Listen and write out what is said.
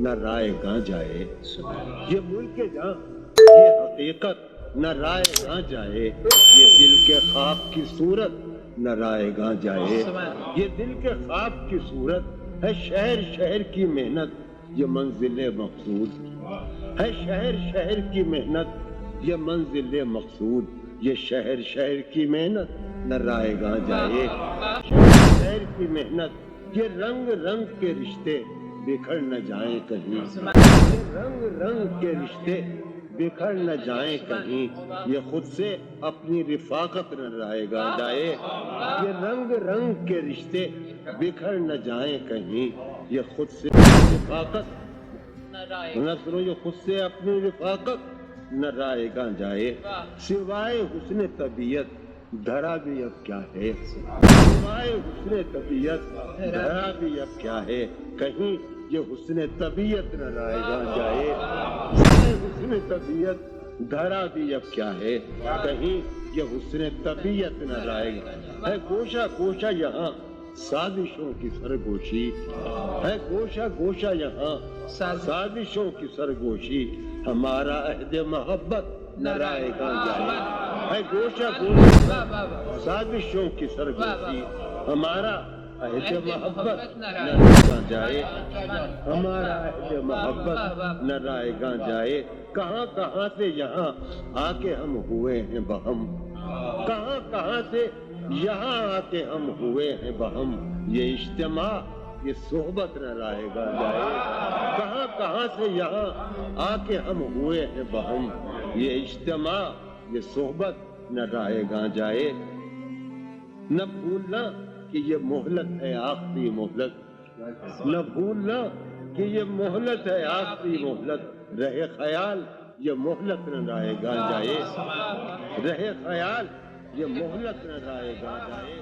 نہ رائے گاں جائے. یہ ملک جہاں یہ حقیقت نہ رائے گاں جائے. یہ دل کے خواب کی صورت نہ رائے گاں جائے. یہ دل کے خواب کی صورت ہے شہر شہر کی محنت یہ منزل مقصود ہے. شہر شہر کی محنت یہ منزل مقصود. یہ شہر شہر کی محنت نہ رائے گاں جائے. شہر شہر کی محنت یہ رنگ رنگ کے رشتے بکھر نہ جائیں کہیں. یہ رنگ رنگ کے رشتے بکھر نہ جائیں کہیں. یہ خود سے اپنی رفاقت نہ رائے گاں جائے. یہ رنگ رنگ کے رشتے بکھر نہ جائیں کہیں. یہ خود سے رفاقت نہ سنو یہ خود سے اپنی رفاقت نہ رائے گاں جائے. سوائے حسن طبیعت دھرا بھی اب کیا ہے. سوائے حسن طبیعت دھرا بھی اب کیا ہے. کہیں یہ حسن طبیعت نہ رائے گاں جائے. حسن طبیعت دھرا بھی اب کیا ہے. کہیں یہ حسن طبیعت نہ رائے گاں ہے. گوشہ گوشہ یہاں سازشوں کی سرگوشی ہے. گوشہ گوشہ یہاں سازشوں کی سرگوشی. ہمارا عہد محبت نہ رائے گاں جائے. ہے گوشہ گوشہ سازشوں کی سرگوشی. ہمارا عہد محبت نہ رائے گاں جائے. ہمارا عہد محبت نہ رائے گاں جائے. کہاں کہاں سے یہاں آ کے ہم ہوئے ہیں بہم. کہاں کہاں سے یہاں آ کے ہم ہوئے ہیں بہم. یہ اجتماع یہ صحبت نہ رائے گاں جائے. کہاں کہاں سے یہاں آ کے ہم ہوئے ہیں بہم. یہ اجتماع یہ صحبت نہ رائے گاں جائے. نہ بھولنا کہ یہ مہلت ہے آخری مہلت. نہ بھولنا کہ یہ مہلت ہے آخری مہلت. رہے خیال یہ مہلت نہ رائے گاں جائے. رہے خیال یہ مہلت نہ رائے گاں جائے.